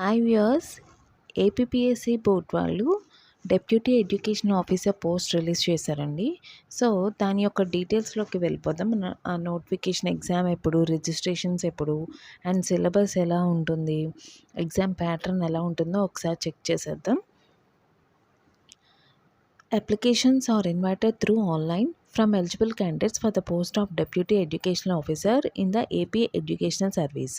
Hi viewers, APPSC board వాళ్ళు deputy education officer post release చేశారండి. So దాని యొక్క డీటెయిల్స్లోకి వెళ్ళిపోదాం. ఆ నోటిఫికేషన్ ఎగ్జామ్ ఎప్పుడు, రిజిస్ట్రేషన్స్ ఎప్పుడు, అండ్ సిలబస్ ఎలా ఉంటుంది, ఎగ్జామ్ ప్యాటర్న్ ఎలా ఉంటుందో ఒకసారి చెక్ చేసేద్దాం. Applications are invited through online from eligible candidates for the post of Deputy Educational Officer in the AP Educational Service.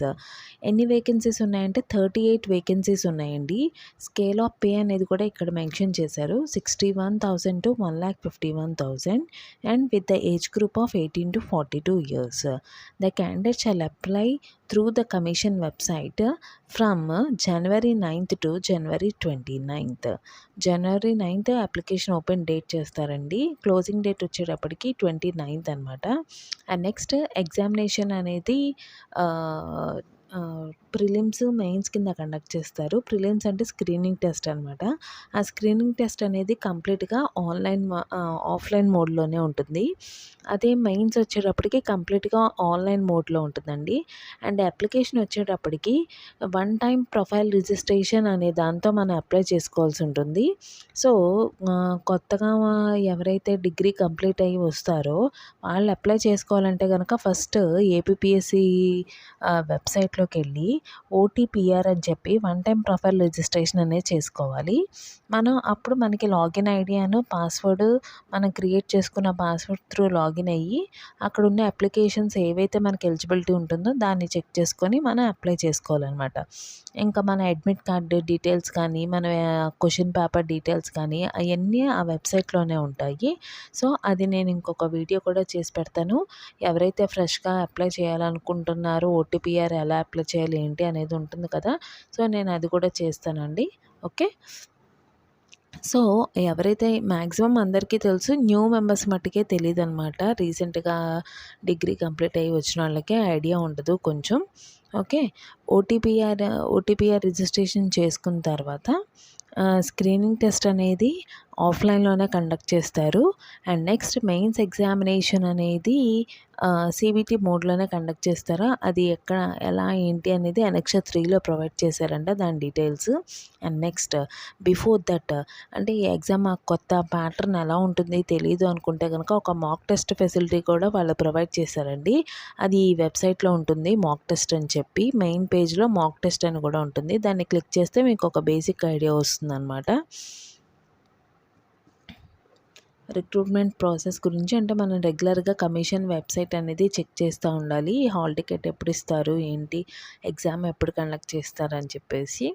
ఎన్ని వేకెన్సీస్ ఉన్నాయంటే 38 వేకెన్సీస్ ఉన్నాయండి. స్కేల్ ఆఫ్ పే అనేది కూడా ఇక్కడ మెన్షన్ చేశారు. 61,000 to 1,51,000 and with the age group of 18 to 42 years. The candidate shall apply through the commission website from January 9th to January 29th. January 9th application open date చేస్తారండి. Closing date వచ్చేటప్పటికి 29th అనమాట. And next examination అనేది prelims, mains కింద conduct చేస్తారు. Prelims అంటే screening test అనమాట. ఆ screening test అనేది కంప్లీట్గా ఆఫ్లైన్ మోడ్లోనే ఉంటుంది. అదే మెయిన్స్ వచ్చేటప్పటికి కంప్లీట్గా ఆన్లైన్ మోడ్లో ఉంటుందండి. అండ్ అప్లికేషన్ వచ్చేటప్పటికి వన్ టైం ప్రొఫైల్ రిజిస్ట్రేషన్ అనే దాంతో మనం అప్లై చేసుకోవాల్సి ఉంటుంది. సో కొత్తగా ఎవరైతే డిగ్రీ కంప్లీట్ అయ్యి వస్తారో వాళ్ళు అప్లై చేసుకోవాలంటే కనుక ఫస్ట్ ఏపీపీఎస్సీ వెబ్సైట్లోకి వెళ్ళి ఓటీపీఆర్ అని చెప్పి వన్ టైం ప్రొఫైల్ రిజిస్ట్రేషన్ అనేది చేసుకోవాలి. అప్పుడు మనకి లాగిన్ ఐడి అను పాస్వర్డ్ మనం క్రియేట్ చేసుకున్న పాస్వర్డ్ త్రూ లాగిన్ అయ్యి అక్కడ ఉన్న అప్లికేషన్స్ ఏవైతే మనకి ఎలిజిబిలిటీ ఉంటుందో దాన్ని చెక్ చేసుకొని మనం అప్లై చేసుకోవాలన్నమాట. ఇంకా మన అడ్మిట్ కార్డు డీటెయిల్స్ కానీ, మన క్వశ్చన్ పేపర్ డీటెయిల్స్ కానీ అవన్నీ ఆ వెబ్సైట్లోనే ఉంటాయి. సో అది నేను ఇంకొక వీడియో కూడా చేసి పెడతాను. ఎవరైతే ఫ్రెష్గా అప్లై చేయాలనుకుంటున్నారో ఓటీపీఆర్ ఎలా అప్లై చేయాలి ఏంటి అనేది ఉంటుంది కదా. సో నేను అది కూడా చేస్తానండి. ఓకే. సో ఎవరైతే మ్యాక్సిమం అందరికీ తెలుసు, న్యూ మెంబర్స్ మట్టుకే తెలియదు అనమాట. రీసెంట్గా డిగ్రీ కంప్లీట్ అయ్యి వచ్చిన వాళ్ళకే ఐడియా ఉండదు కొంచెం. ఓకే. ఓటీపీఆర్ రిజిస్ట్రేషన్ చేసుకున్న తర్వాత స్క్రీనింగ్ టెస్ట్ అనేది ఆఫ్లైన్లోనే కండక్ట్ చేస్తారు. అండ్ నెక్స్ట్ మెయిన్స్ ఎగ్జామినేషన్ అనేది సిబిటి మోడ్లోనే కండక్ట్ చేస్తారు. అది ఎక్కడ, ఎలా, ఏంటి అనేది అనెక్సర్ 3లో ప్రొవైడ్ చేశారంట, దాని details. And next before that అంటే ఈ ఎగ్జామ్ కొత్త ప్యాటర్న్ ఎలా ఉంటుంది తెలియదు అనుకుంటే కనుక ఒక మాక్ టెస్ట్ ఫెసిలిటీ కూడా వాళ్ళు ప్రొవైడ్ చేశారండి. అది ఈ వెబ్సైట్లో ఉంటుంది, మాక్ టెస్ట్ అని చెప్పి. మెయిన్ పేజ్లో మాక్ టెస్ట్ అని కూడా ఉంటుంది. దాన్ని క్లిక్ చేస్తే మీకు ఒక బేసిక్ ఐడియా వస్తుంది అనమాట. రిక్రూట్మెంట్ ప్రాసెస్ గురించి అంటే మనం రెగ్యులర్గా కమిషన్ వెబ్సైట్ అనేది చెక్ చేస్తూ ఉండాలి. హాల్ టికెట్ ఎప్పుడు ఇస్తారు, ఏంటి, ఎగ్జామ్ ఎప్పుడు కండక్ట్ చేస్తారు అని చెప్పేసి.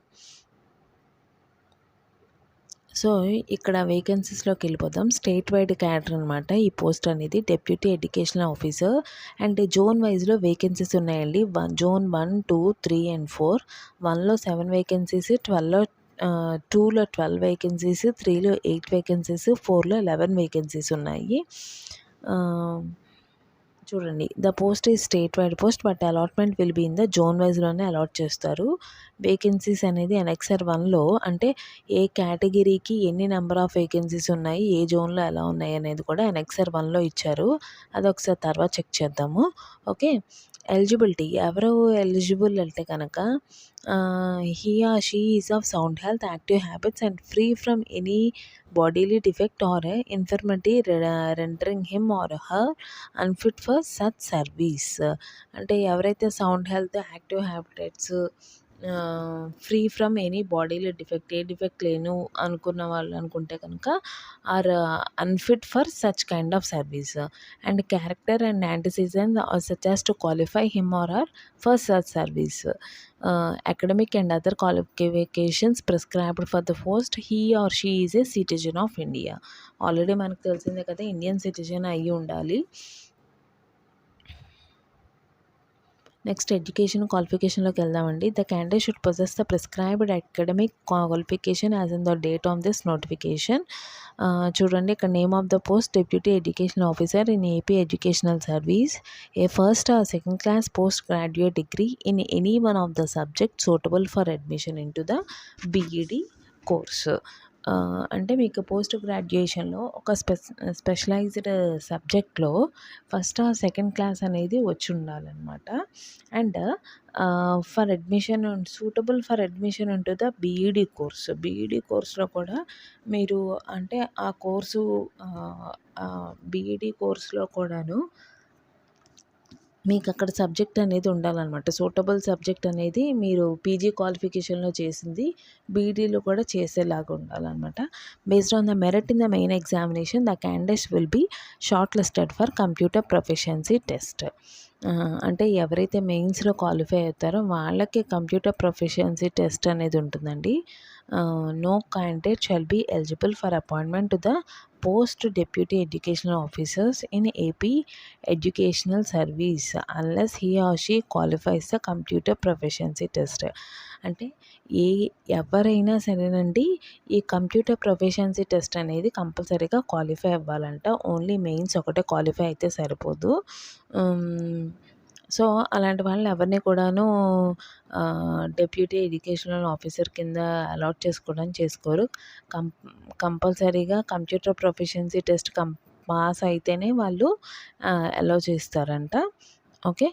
సో ఇక్కడ వేకెన్సీస్లోకి వెళ్ళిపోదాం. స్టేట్ వైడ్ క్యాడర్ అనమాట ఈ పోస్ట్ అనేది, deputy educational officer. And zone వైజ్లో వేకెన్సీస్ ఉన్నాయండి. Zone 1, 2, 3 and 4. 1లో 7 వేకెన్సీస్, 2లో 12 వేకెన్సీస్, 3లో 8 వేకెన్సీస్, 4లో 11 వేకెన్సీస్ ఉన్నాయి. చూడండి, the post is state wide post but allotment will be in the zone వైజ్లోనే అలాట్ చేస్తారు. వేకెన్సీస్ అనేది అనెక్సర్ 1లో అంటే ఏ కేటగిరీకి ఎన్ని నెంబర్ ఆఫ్ వేకెన్సీస్ ఉన్నాయి, ఏ జోన్లో ఎలా ఉన్నాయి అనేది కూడా అనెక్సర్ 1లో ఇచ్చారు. అది ఒకసారి తర్వాత చెక్ చేద్దాము. ఓకే. ఎలిజిబిలిటీ, ఎవరు ఎలిజిబుల్ అంటే కనుక he or she is of sound health, active habits and free from any bodily defect or infirmity rendering him or her unfit for such service. అంటే ఎవరైతే sound health, active habits, free from any బాడీలో defect, ఏ defect లేను అనుకున్న వాళ్ళు అనుకుంటే కనుక are unfit for such kind of service. And character and antecedents such as to qualify him or for such service. academic and other qualifications prescribed for the post. He or she is a citizen of India. Already మనకు తెలిసిందే కదా, Indian citizen అయ్యి ఉండాలి. Next education క్వాలిఫికేషన్లోకి వెళ్దామండి. The candidate should possess the prescribed academic qualification as in the date of this notification. చూడండి, ఇక్కడ name of the post deputy education officer in AP educational service, a first or second class post graduate degree in any one of the subject suitable for admission into the BEd course. అంటే మీకు post గ్రాడ్యుయేషన్‌లో ఒక specialised సబ్జెక్ట్‌లో first or second class అనేది వచ్చుండాలనమాట. And for admission suitable for admission into the BEd course. BEd కోర్స్‌లో కూడా మీరు అంటే ఆ కోర్సు బీఈడీ కోర్స్‌లో కూడాను మీకక్కడ సబ్జెక్ట్ అనేది ఉండాలనమాట. సూటబుల్ సబ్జెక్ట్ అనేది మీరు పీజీ క్వాలిఫికేషన్‌లో చేసింది బీఈడీలో కూడా చేసేలాగా ఉండాలనమాట. Based on the merit in the main examination the candidates will be shortlisted for computer proficiency test. అంటే ఎవరైతే మెయిన్స్‌లో క్వాలిఫై అవుతారో వాళ్ళకి కంప్యూటర్ ప్రొఫిషియన్సీ టెస్ట్ అనేది ఉంటుందండి. No candidate shall be eligible for appointment to the post deputy educational officers in AP educational service unless he or she qualifies the computer proficiency test. అంటే ఎవరైనా సరేనండి ఈ కంప్యూటర్ ప్రొఫిషియన్సీ టెస్ట్ అనేది కంపల్సరీగా qualify అవ్వాలంట. Only mains ఒకటే qualify అయితే సరిపోదు. సో అలాంటి వాళ్ళని ఎవరిని కూడాను డెప్యూటీ ఎడ్యుకేషనల్ ఆఫీసర్ కింద అలాట్ చేసుకోరు. కంపల్సరీగా కంప్యూటర్ ప్రొఫిషియన్సీ టెస్ట్ పాస్ అయితేనే వాళ్ళు అలౌ చేస్తారంట. ఓకే.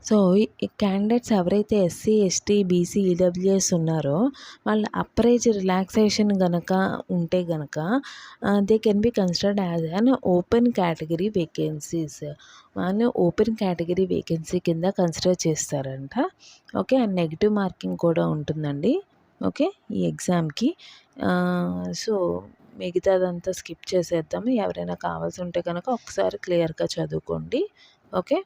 సో ఈ క్యాండిడేట్స్ ఎవరైతే ఎస్సీ, ఎస్టీ, బీసీ, ఈడబ్ల్యూఎస్ ఉన్నారో వాళ్ళ అప్పర్ ఏజ్ రిలాక్సేషన్ గనక ఉంటే గనక they can be considered as an open category vacancies. వాళ్ళని ఓపెన్ కేటగిరీ వేకెన్సీ కింద కన్సిడర్ చేస్తారంట. ఓకే. అండ్ నెగిటివ్ మార్కింగ్ కూడా ఉంటుందండి. ఓకే. ఈ ఎగ్జామ్‌కి. సో మిగతాదంతా స్కిప్ చేసేద్దాము. ఎవరైనా కావాల్సి ఉంటే కనుక ఒకసారి క్లియర్‌గా చదువుకోండి. ఓకే.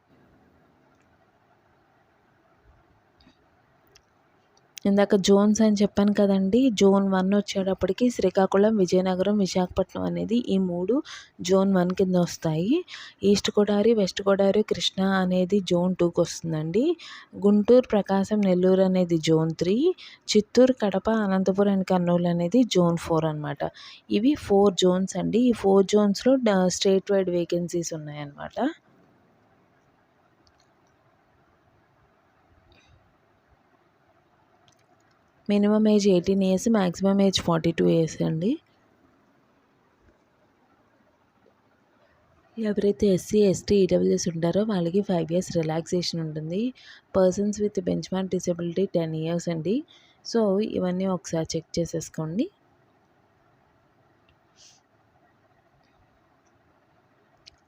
ఇందాక జోన్స్ అని చెప్పాను కదండీ! జోన్ 1 వచ్చేటప్పటికి శ్రీకాకుళం, విజయనగరం, విశాఖపట్నం అనేది ఈ 3 జోన్ 1 కింద వస్తాయి. ఈస్ట్ గోదావరి, వెస్ట్ గోదావరి, కృష్ణా అనేది జోన్ 2కి వస్తుందండి. గుంటూరు, ప్రకాశం, నెల్లూరు అనేది జోన్ 3, చిత్తూరు, కడప, అనంతపురం అండ్ కర్నూలు అనేది జోన్ 4 అనమాట. ఇవి 4 జోన్స్ అండి. ఈ 4 జోన్స్‌లో స్టేట్ వైడ్ వేకెన్సీస్ ఉన్నాయన్నమాట. Minimum age 18 years, maximum age 42 years అండి. ఎవరైతే ఎస్సీ, ఎస్టీ, ఈడబ్ల్యూఎస్ ఉంటారో వాళ్ళకి 5 ఇయర్స్ రిలాక్సేషన్ ఉంటుంది. Persons with bench mark disability 10 years అండి. సో ఇవన్నీ ఒకసారి చెక్ చేసేసుకోండి.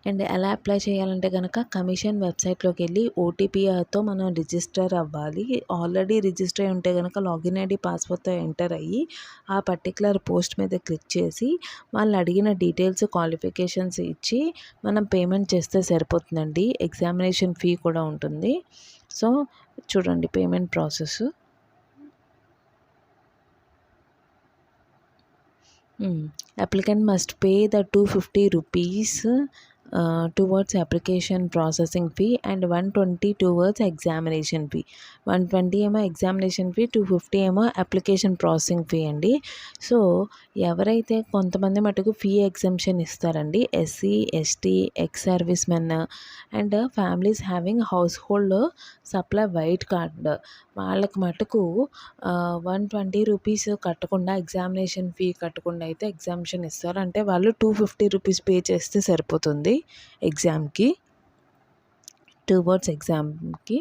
అండ్ ఎలా అప్లై చేయాలంటే కనుక కమిషన్ వెబ్సైట్లోకి వెళ్ళి ఓటీపీతో మనం రిజిస్టర్ అవ్వాలి. ఆల్రెడీ రిజిస్టర్ అయి ఉంటే కనుక లాగిన్ ఐడి పాస్వర్డ్తో ఎంటర్ అయ్యి ఆ పర్టికులర్ పోస్ట్ మీద క్లిక్ చేసి వాళ్ళు అడిగిన డీటెయిల్స్, క్వాలిఫికేషన్స్ ఇచ్చి మనం పేమెంట్ చేస్తే సరిపోతుందండి. ఎగ్జామినేషన్ ఫీ కూడా ఉంటుంది. సో చూడండి payment process. Applicant must pay the 250 rupees towards application processing fee and 120 towards examination fee. 120 ఏమో ఎగ్జామినేషన్ ఫీ, 250 ఏమో అప్లికేషన్ ప్రాసెసింగ్ ఫీ అండి. సో ఎవరైతే కొంతమంది మటుకు ఫీ ఎగ్జంప్షన్ ఇస్తారండి. SC, ST, ex service men and families having house hold supply white card వాళ్ళకి మటుకు 120 rupees కట్టకుండా ఎగ్జామినేషన్ ఫీ కట్టకుండా అయితే ఎగ్జామ్షన్ ఇస్తారు. అంటే వాళ్ళు 250 రూపీస్ పే చేస్తే సరిపోతుంది ఎగ్జామ్కి, టువర్డ్స్ ఎగ్జామ్కి.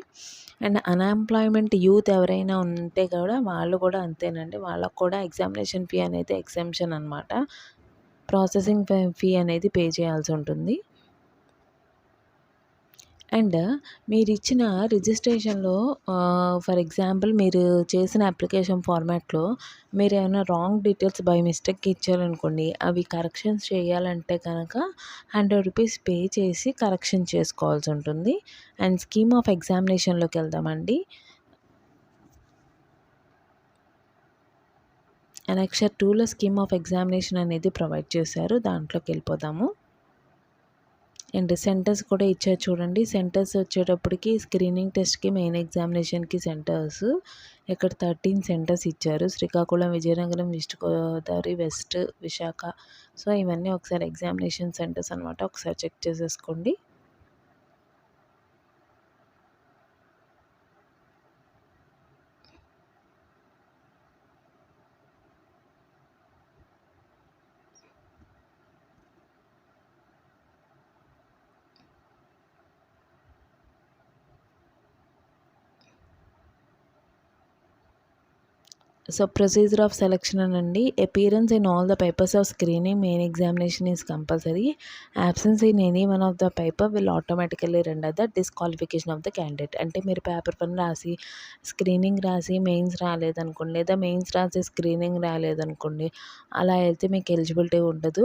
అండ్ అన్ఎంప్లాయ్మెంట్ యూత్ ఎవరైనా ఉంటే కూడా వాళ్ళు కూడా అంతేనండి. వాళ్ళకు కూడా ఎగ్జామినేషన్ ఫీ అనేది ఎగ్జంప్షన్ అనమాట. ప్రాసెసింగ్ ఫీ అనేది పే చేయాల్సి ఉంటుంది. అండ్ మీరిచ్చిన రిజిస్ట్రేషన్‌లో ఫర్ ఎగ్జాంపుల్ మీరు చేసిన అప్లికేషన్ ఫార్మాట్‌లో మీరేమైనా రాంగ్ డీటెయిల్స్ బై మిస్టేక్ ఇచ్చారనుకోండి, అవి కరెక్షన్స్ చేయాలంటే కనుక 100 రూపీస్ పే చేసి కరెక్షన్ చేసుకోవాల్సి ఉంటుంది. అండ్ స్కీమ్ ఆఫ్ ఎగ్జామినేషన్‌లోకి వెళ్దామండి. అనెక్సర్ 2లో స్కీమ్ ఆఫ్ ఎగ్జామినేషన్ అనేది ప్రొవైడ్ చేశారు. దాంట్లోకి వెళ్ళిపోదాము. అండ్ సెంటర్స్ కూడా ఇచ్చారు చూడండి. సెంటర్స్ వచ్చేటప్పటికి స్క్రీనింగ్ టెస్ట్‌కి, మెయిన్ ఎగ్జామినేషన్‌కి సెంటర్స్ ఇక్కడ 13 సెంటర్స్ ఇచ్చారు. Srikakulam, Vizianagaram, east Godavari, west, Visakha. So ఇవన్నీ ఒకసారి ఎగ్జామినేషన్ సెంటర్స్ అనమాట. ఒకసారి చెక్ చేసేసుకోండి. సో ప్రొసీజర్ ఆఫ్ సెలక్షన్ అనండి, appearance in all the papers of screening main examination is compulsory. Absence in any one of the paper will automatically render the disqualification of the candidate. అంటే మీరు paper 1 రాసి screening రాసి mains రాలేదనుకోండి, లేదా mains రాసి screening రాలేదనుకోండి, అలా అయితే మీకు ఎలిజిబిలిటీ ఉండదు.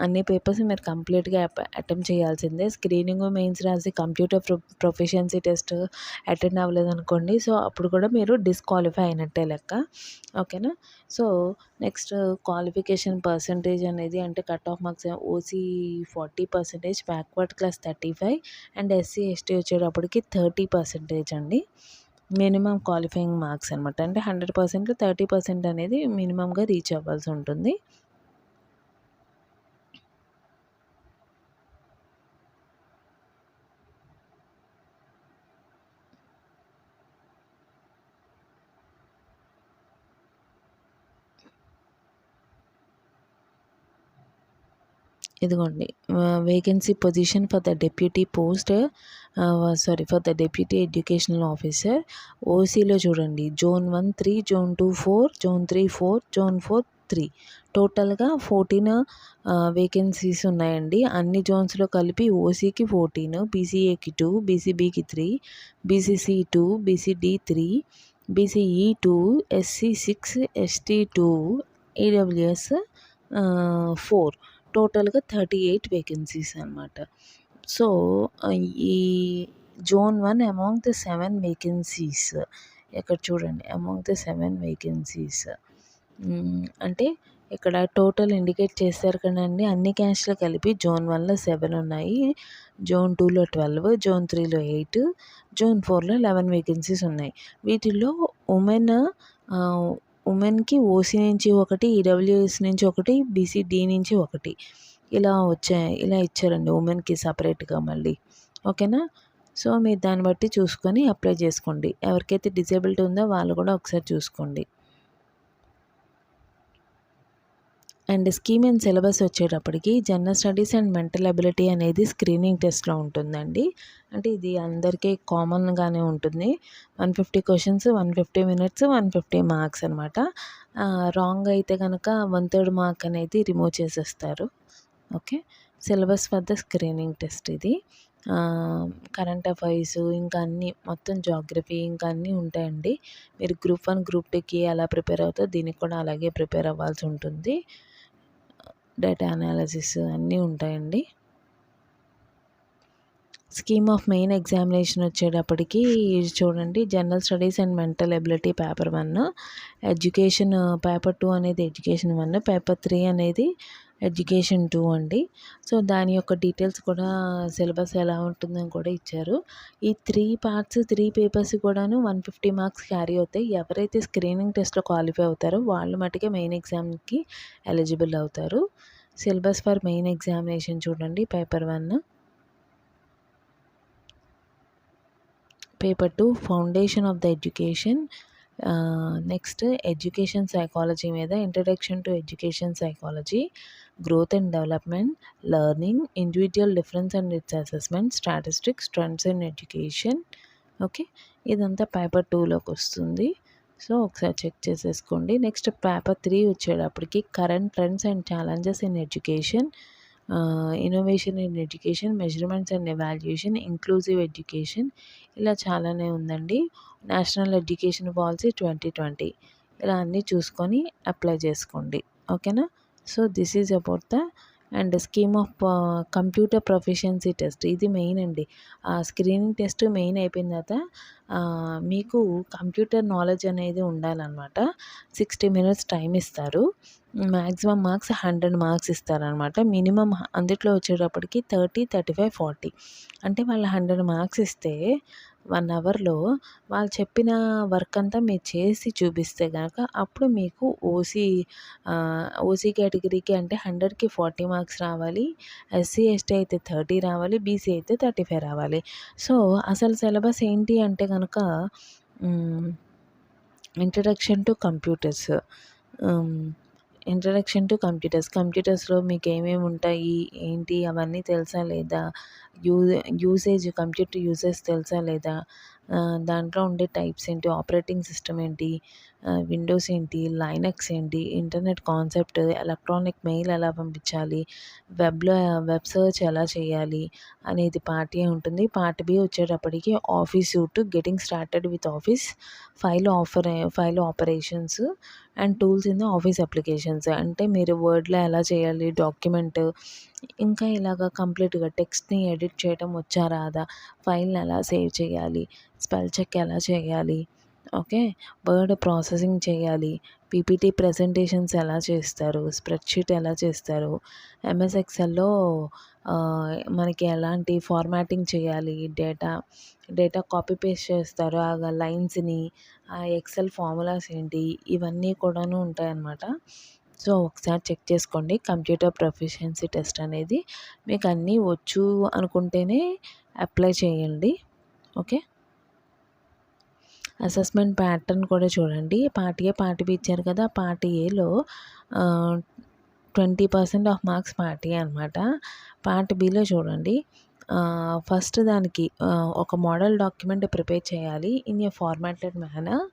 అన్ని పేపర్స్ మీరు కంప్లీట్గా అటెంప్ట్ చేయాల్సిందే. స్క్రీనింగ్ మెయిన్స్ రాసి కంప్యూటర్ ప్రొఫిషియన్సీ టెస్ట్ అటెండ్ అవ్వలేదనుకోండి, సో అప్పుడు కూడా మీరు డిస్క్వాలిఫై అయినట్టే లెక్క. ఓకేనా. సో నెక్స్ట్ క్వాలిఫికేషన్ పర్సంటేజ్ అనేది, అంటే cut off marks OC 40%, backward class 35 and SC ST వచ్చేటప్పటికి 30% అండి. మినిమం క్వాలిఫైయింగ్ మార్క్స్ అనమాట. అంటే 100% 30% అనేది మినిమంగా రీచ్ అవ్వాల్సి ఉంటుంది. ఇదిగోండి vacancy position for the deputy post, for the deputy educational officer. ఓసీలో చూడండి, జోన్ 1 3, జోన్ 2 4, జోన్ 3 4, జోన్ 4 3, టోటల్గా 14 వేకెన్సీస్ ఉన్నాయండి. అన్ని జోన్స్లో కలిపి ఓసీకి 14, బీసీఏకి 2, బీసీబీకి 3, BCC 2, BCD 3, BCE 2, SC 6, ST 2, EWS 4, టోటల్గా 38 వేకెన్సీస్ అనమాట. సో ఈ జోన్ 1 అమాంగ్ ద 7 వేకెన్సీస్, ఇక్కడ చూడండి అమాంగ్ ద 7 వేకెన్సీస్ అంటే ఇక్కడ టోటల్ ఇండికేట్ చేశారు కదండి, అన్ని క్యాస్ట్లు కలిపి జోన్ 1లో 7 ఉన్నాయి, జోన్ 2లో 12, జోన్ 3లో 8, జోన్ 4లో 11 వేకెన్సీస్ ఉన్నాయి. వీటిల్లో ఉమెన్కి ఓసీ నుంచి ఒకటి, ఈడబ్ల్యూఎస్ నుంచి ఒకటి, బీసీడీ నుంచి ఒకటి, ఇలా ఇచ్చారండి ఉమెన్కి సపరేట్గా మళ్ళీ. ఓకేనా. సో మీరు దాన్ని బట్టి చూసుకొని అప్లై చేసుకోండి. ఎవరికైతే డిజేబిలిటీ ఉందో వాళ్ళు కూడా ఒకసారి చూసుకోండి. అండ్ స్కీమ్ అండ్ సిలబస్ వచ్చేటప్పటికి general studies and mental ability అనేది స్క్రీనింగ్ టెస్ట్లో ఉంటుందండి. అంటే ఇది అందరికీ కామన్గానే ఉంటుంది. 150 క్వశ్చన్స్, 150 మినిట్స్, 150 మార్క్స్ అనమాట. రాంగ్ అయితే కనుక 1/3 మార్క్ అనేది రిమూవ్ చేసేస్తారు. Okay. Syllabus for the screening test ఇది. కరెంట్ అఫైర్స్ ఇంకా అన్నీ, మొత్తం జాగ్రఫీ ఇంకా అన్నీ ఉంటాయండి. మీరు గ్రూప్ 1 గ్రూప్ 2కి ఎలా ప్రిపేర్ అవుతారో దీనికి కూడా అలాగే ప్రిపేర్ అవ్వాల్సి ఉంటుంది. డేటా అనాలిసిస్ అన్నీ ఉంటాయండి. స్కీమ్ ఆఫ్ మెయిన్ ఎగ్జామినేషన్ వచ్చేటప్పటికి చూడండి, general studies and mental ability paper 1, education paper 2 అనేది ఎడ్యుకేషన్ 1, పేపర్ 3 అనేది ఎడ్యుకేషన్ 2 అండి. సో దాని యొక్క డీటెయిల్స్ కూడా, సిలబస్ ఎలా ఉంటుందని కూడా ఇచ్చారు. ఈ 3 పార్ట్స్ 3 పేపర్స్ కూడాను 150 మార్క్స్ క్యారీ అవుతాయి. ఎవరైతే స్క్రీనింగ్ టెస్ట్లో క్వాలిఫై అవుతారో వాళ్ళు మటుకే మెయిన్ ఎగ్జామ్కి ఎలిజిబుల్ అవుతారు. సిలబస్ ఫర్ మెయిన్ ఎగ్జామినేషన్ చూడండి, paper 1, paper 2 foundation of the education, next education psychology మీద introduction to education psychology, growth and development, learning, individual difference and its assessment, statistics, trends in education. Okay. ఇదంతా paper 2లోకి వస్తుంది. So ఒకసారి check చేసేసుకోండి. Next paper 3 వచ్చేటప్పటికి current trends and challenges in education, innovation in education, measurements and evaluation, inclusive education, ఇలా చాలానే ఉందండి. National education policy 2020, ఇలా అన్నీ చూసుకొని అప్లై చేసుకోండి. ఓకేనా. So this is about the and scheme of computer proficiency test. ఇది మెయిన్ అండి. స్క్రీనింగ్ టెస్ట్ మెయిన్ అయిపోయిన తర్వాత మీకు కంప్యూటర్ నాలెడ్జ్ అనేది ఉండాలన్నమాట. 60 మినిట్స్ టైం ఇస్తారు. మ్యాక్సిమం మార్క్స్ 100 మార్క్స్ ఇస్తారనమాట. మినిమం అందుట్లో వచ్చేటప్పటికి 30, 35, 40, అంటే వాళ్ళు 100 మార్క్స్ ఇస్తే 1 అవర్లో వాళ్ళు చెప్పిన వర్క్ అంతా మీరు చేసి చూపిస్తే కనుక అప్పుడు మీకు ఓసీ కేటగిరీకి అంటే 100కి 40 మార్క్స్ రావాలి, ఎస్సీ ఎస్టీ అయితే 30 రావాలి, బీసీ అయితే 35 రావాలి. సో అసలు సిలబస్ ఏంటి అంటే కనుక ఇంట్రడక్షన్ టు కంప్యూటర్స్, కంప్యూటర్స్లో మీకు ఏమేమి ఉంటాయి ఏంటి అవన్నీ తెలుసా లేదా, యూసేజ్ కంప్యూటర్ యూసేజ్ తెలుసా లేదా, దాంట్లో ఉండే టైప్స్ ఏంటి, ఆపరేటింగ్ సిస్టమ్ ఏంటి, విండోస్ ఏంటి, లైనక్స్ ఏంటి, ఇంటర్నెట్ కాన్సెప్ట్, ఎలక్ట్రానిక్ మెయిల్ ఎలా పంపించాలి, వెబ్ సెర్చ్ ఎలా చేయాలి అనేది పార్ట్ ఏ ఉంటుంది. పార్ట్ బి వచ్చేటప్పటికి Office suite, getting started with office, file operations and tools in the office applications. అంటే మీరు వర్డ్లో ఎలా చేయాలి డాక్యుమెంట్, ఇంకా ఇలాగ కంప్లీట్గా టెక్స్ట్ని ఎడిట్ చేయడం వచ్చా రాదా, ఫైల్ని ఎలా సేవ్ చేయాలి, స్పెల్ చెక్ ఎలా చేయాలి, ఓకే, వర్డ్ ప్రాసెసింగ్ చేయాలి, పీపీటీ ప్రెజెంటేషన్స్ ఎలా చేస్తారు, స్ప్రెడ్షీట్ ఎలా చేస్తారు, ఎంఎస్ ఎక్సెల్లో మనకి ఎలాంటి ఫార్మాటింగ్ చేయాలి, డేటా కాపీ పేస్ట్ చేస్తారు ఆ లైన్స్ని, ఆ ఎక్సెల్ ఫార్ములాస్ ఏంటి, ఇవన్నీ కూడాను ఉంటాయన్నమాట. సో ఒకసారి చెక్ చేసుకోండి. కంప్యూటర్ ప్రొఫిషియన్సీ టెస్ట్ అనేది మీకు అన్నీ వచ్చు అనుకుంటేనే అప్లై చేయండి. ఓకే. అసెస్మెంట్ ప్యాటర్న్ కూడా చూడండి. పార్ట్ ఏ, పార్ట్ బి ఇచ్చారు కదా. పార్ట్ ఏలో 20% ఆఫ్ మార్క్స్ పార్ట్ ఏ అనమాట. పార్ట్ బిలో చూడండి, ఫస్ట్ దానికి ఒక మోడల్ డాక్యుమెంట్ ప్రిపేర్ చేయాలి ఇన్ ఏ ఫార్మాటెడ్ మేనర్.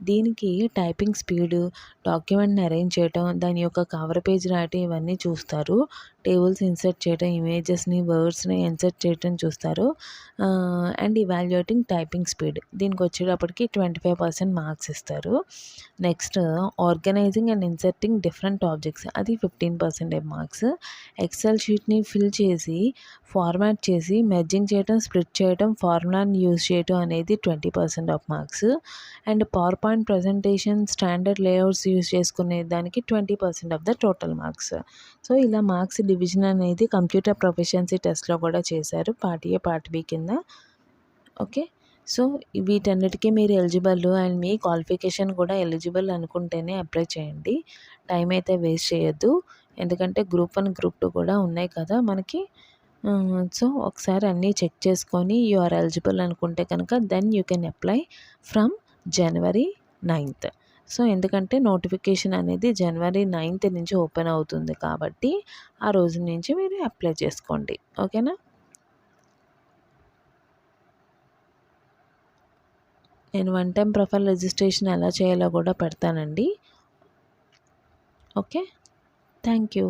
దీనికి టైపింగ్ స్పీడ్, డాక్యుమెంట్ని అరేంజ్ చేయటం, దాని యొక్క కవర్ పేజ్ రాయటం ఇవన్నీ చూస్తారు. టేబుల్స్ ఇన్సర్ట్ చేయటం, ఇమేజెస్ని, వర్డ్స్ని ఇన్సర్ట్ చేయటం చూస్తారు. అండ్ ఇవాల్యుయేటింగ్ టైపింగ్ స్పీడ్, దీనికి వచ్చేటప్పటికి 25% మార్క్స్ ఇస్తారు. Next organising and inserting different objects, అది 15% మార్క్స్. ఎక్సెల్ షీట్ని ఫిల్ చేసి ఫార్మాట్ చేసి మెర్జింగ్ చేయటం, స్ప్లిట్ చేయటం, ఫార్ములాని యూజ్ చేయటం అనేది 20% of marks. And PowerPoint presentation, standard layouts use చేసుకునే దానికి 20% of the total marks. So ఇలా మార్క్స్ డివిజన్ అనేది కంప్యూటర్ ప్రొఫిషియన్సీ టెస్ట్లో కూడా చేశారు పార్ట్ ఏ, పార్ట్ బి కింద. ఓకే. సో వీటన్నిటికీ మీరు ఎలిజిబుల్ అండ్ మీ క్వాలిఫికేషన్ కూడా ఎలిజిబుల్ అనుకుంటేనే అప్లై చేయండి. టైం అయితే వేస్ట్ చేయొద్దు, ఎందుకంటే గ్రూప్ 1, గ్రూప్ 2 కూడా ఉన్నాయి కదా మనకి. సో ఒకసారి అన్నీ చెక్ చేసుకొని యు ఆర్ ఎలిజిబుల్ అనుకుంటే కనుక then you can apply from January 9th. So ఎందుకంటే నోటిఫికేషన్ అనేది January 9th నుంచి ఓపెన్ అవుతుంది కాబట్టి ఆ రోజు నుంచి మీరు అప్లై చేసుకోండి. ఓకేనా. నేను వన్ టైం ప్రొఫైల్ రిజిస్ట్రేషన్ ఎలా చేయాలో కూడా పెడతానండి. ఓకే. Thank you.